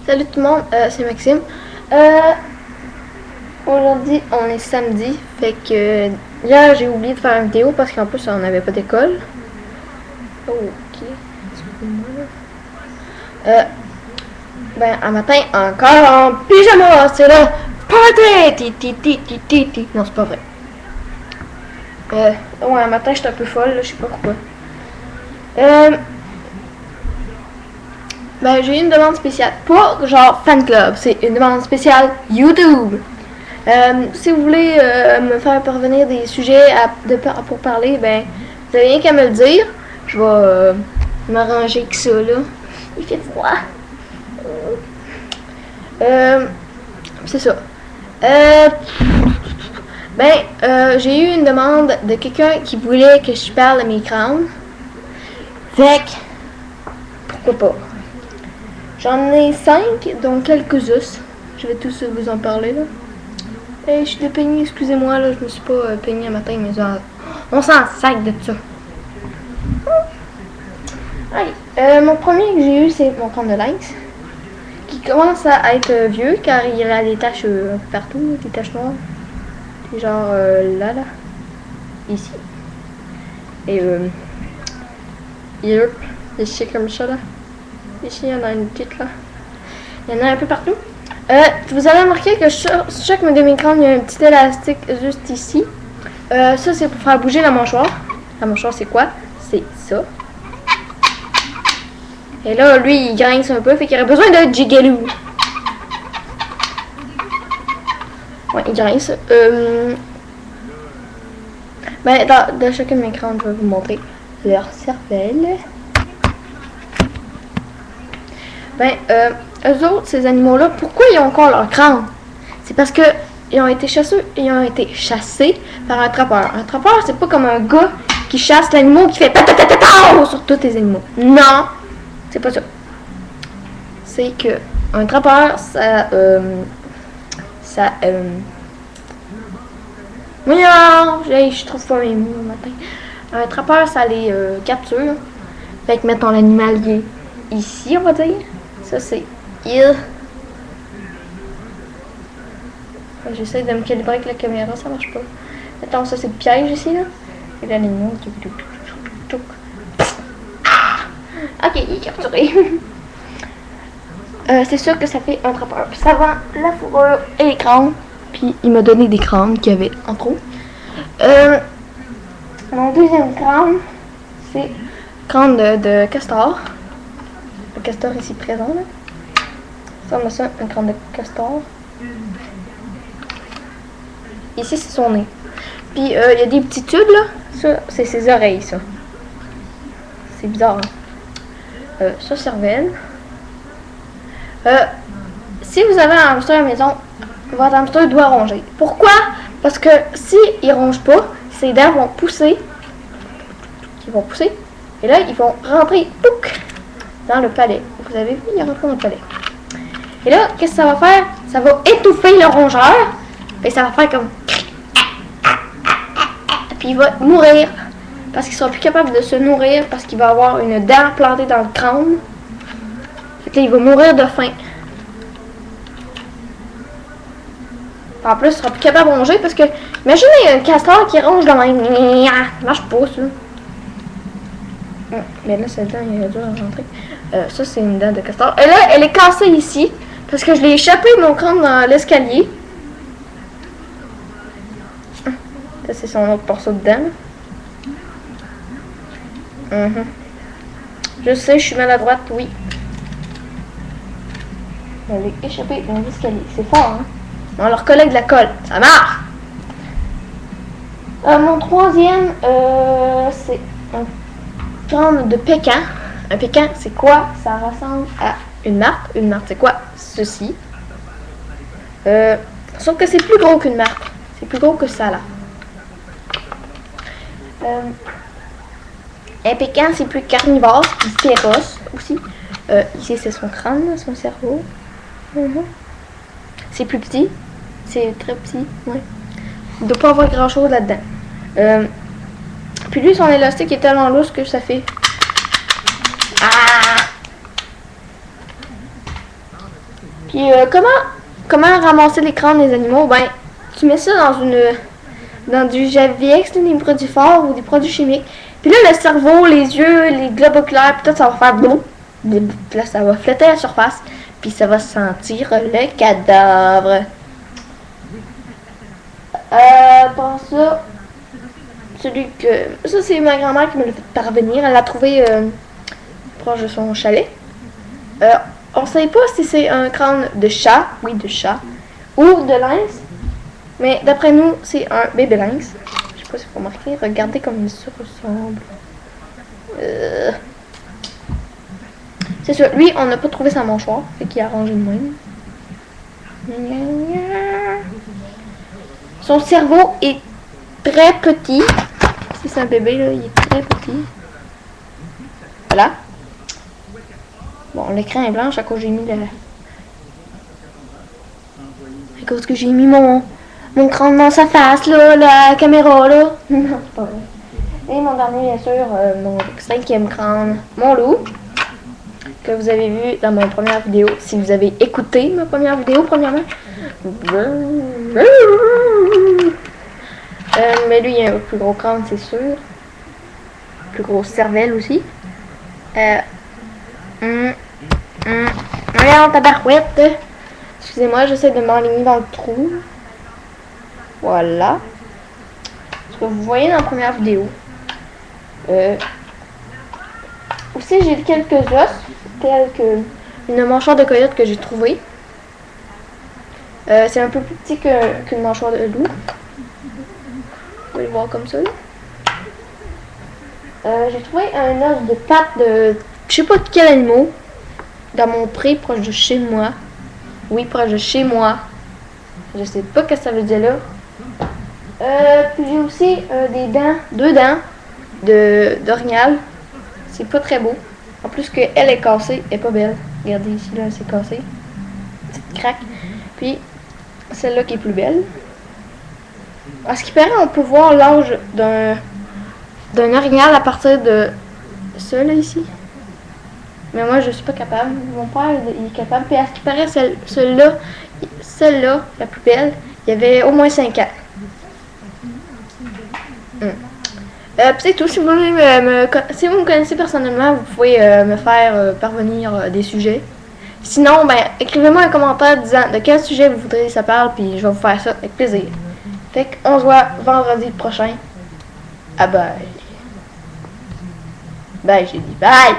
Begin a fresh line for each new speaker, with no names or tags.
Salut tout le monde, c'est Maxime. Aujourd'hui, on est samedi, fait que là, j'ai oublié de faire une vidéo parce qu'en plus, on n'avait pas d'école. Oh, ok. Excusez-moi là. Ben, un matin, encore en pyjama, c'est le party! Non, c'est pas vrai. Ouais, un matin, j'étais un peu folle, là, je sais pas pourquoi. Ben, j'ai une demande spéciale. Pas genre fan club, c'est une demande spéciale YouTube. Si vous voulez me faire parvenir des sujets pour parler, ben, vous n'avez rien qu'à me le dire. Je vais m'arranger avec ça, là. Il fait froid. C'est ça. J'ai eu une demande de quelqu'un qui voulait que je parle de mes crânes. Fait que, pourquoi pas. J'en ai 5, dont quelques os. Je vais tous vous en parler, là. Je suis dépeignée, excusez-moi, là, je me suis pas peignée un matin, mais genre, on s'en sac de ça. Allez, mon premier que j'ai eu, c'est mon crâne de lynx, qui commence à être vieux, car il a des taches partout, des taches noires. Genre là, ici. Et ici comme ça, là. Ici, il y en a une petite, là. Il y en a un peu partout. Vous avez remarqué que chaque de mes crânes, il y a un petit élastique juste ici. Ça, c'est pour faire bouger la mâchoire. La mâchoire, c'est quoi? C'est ça. Et là, lui, il grince un peu, fait qu'il aurait besoin de jigaloo. Ouais, il grince. Dans chacun de mes crânes, je vais vous montrer leur cervelle. Eux autres, ces animaux-là, pourquoi ils ont encore leur crâne? C'est parce que ils ont été chassés par un trappeur. Un trappeur, c'est pas comme un gars qui chasse l'animal qui fait patatata sur tous les animaux. Non, c'est pas ça. C'est que un trappeur, je trouve pas mes mots le matin. Un trappeur, ça les capture. Fait que mettons l'animal il est ici, on va dire. Ça, c'est il. J'essaie de me calibrer avec la caméra, ça marche pas. Attends, ça, c'est le piège ici, là. Et là, l'animal. Ok, il est capturé. C'est sûr que ça fait un trappeur. Ça vend la fourrure et les crânes. Puis, il m'a donné des crânes qu'il y avait en trop. Mon deuxième crâne, c'est crâne de castor. Le castor ici présent, là. Ça, on a ça, un crâne de castor. Ici, c'est son nez. Puis, il y a des petits tubes, là. Ça, c'est ses oreilles, ça. C'est bizarre, hein? Ça, cervelle. Si vous avez un hamster à la maison, votre hamster doit ronger. Pourquoi? Parce que si il ronge pas, ses dents vont pousser. Ils vont pousser. Et là, ils vont rentrer dans le palais. Vous avez vu, il est rentré dans le palais. Et là, qu'est-ce que ça va faire? Ça va étouffer le rongeur. Et ça va faire comme... Puis il va mourir. Parce qu'il sera plus capable de se nourrir. Parce qu'il va avoir une dent plantée dans le crâne. Fait que là, il va mourir de faim. En plus, il sera plus capable de ronger. Parce que, imaginez un castor qui ronge de même. Ça marche pas, ça. Mais là, cette dent, il a dû rentrer. Ça, c'est une dent de castor. Et là, elle est cassée ici. Parce que je l'ai échappé mon crâne dans l'escalier. Ça, c'est son autre morceau de dent. Je sais, je suis maladroite, oui. Elle est échappée dans l'escalier. C'est fort, hein? On leur collègue de la colle. Ça marche! Mon troisième, c'est un crâne de Pékin. Un Pékin, c'est quoi? Ça ressemble à une martre. Une martre, c'est quoi? Ceci. Sauf que c'est plus gros qu'une martre. C'est plus gros que ça, là. Un Pékin, c'est plus carnivore, c'est féroce aussi. Ici, c'est son crâne, son cerveau. C'est plus petit. C'est très petit, ouais. Il ne doit pas avoir grand-chose là-dedans. Puis lui, son élastique est tellement lourd que ça fait... Ah! Puis comment ramasser les crânes des animaux? Ben, tu mets ça dans du Javex, des produits forts ou des produits chimiques. Puis là, le cerveau, les yeux, les globes oculaires, puis tout, ça va faire boum. Puis là, ça va flotter à la surface. Puis ça va sentir le cadavre. Pour ça, ça, c'est ma grand-mère qui me l'a fait parvenir. Elle l'a trouvé proche de son chalet. On ne sait pas si c'est un crâne de chat, oui, de chat, ou de lynx. Mais d'après nous, c'est un bébé lynx. Je sais pas si vous remarquez. Regardez comme il se ressemble. C'est sûr. Lui, on n'a pas trouvé sa mâchoire. Fait qu'il a rangé de même. Son cerveau est très petit. Si c'est un bébé, là, il est très petit. Voilà. Bon, l'écran est blanc à cause que j'ai mis à cause que j'ai mis mon crâne dans sa face, là, la caméra, là. Non, c'est pas vrai. Et mon dernier, bien sûr, mon 5e crâne, mon loup, que vous avez vu dans ma première vidéo. Si vous avez écouté ma première vidéo, premièrement. Mais lui, il a un plus gros crâne, c'est sûr. Plus gros cervelle aussi. Regarde, tabarouette. Excusez-moi, j'essaie de m'enligner dans le trou. Voilà. Ce que vous voyez dans la première vidéo. Aussi, j'ai quelques os, tels que une mâchoire de coyote que j'ai trouvée. C'est un peu plus petit qu'une mâchoire de loup. Vous pouvez le voir comme ça. J'ai trouvé un os de patte de je sais pas de quel animal dans mon pré proche de chez moi. Oui, proche de chez moi. Je sais pas ce que ça veut dire là. Puis j'ai aussi deux dents d'orignal. C'est pas très beau. En plus que elle est cassée, elle est pas belle. Regardez ici là, c'est cassé. Petite craque. Puis celle-là qui est plus belle. À ce qui paraît, on peut voir l'âge d'un orignal à partir de ça là ici. Mais moi je suis pas capable. Mon père il est capable. Puis à ce qui paraît, celle-là, la plus belle, il y avait au moins 5 ans. C'est tout. Si vous voulez si vous me connaissez personnellement, vous pouvez me faire parvenir des sujets. Sinon, ben, écrivez-moi un commentaire disant de quel sujet vous voudrez que ça parle, puis je vais vous faire ça avec plaisir. Fait qu'on se voit vendredi prochain. Ah bye. Bye, j'ai dit bye!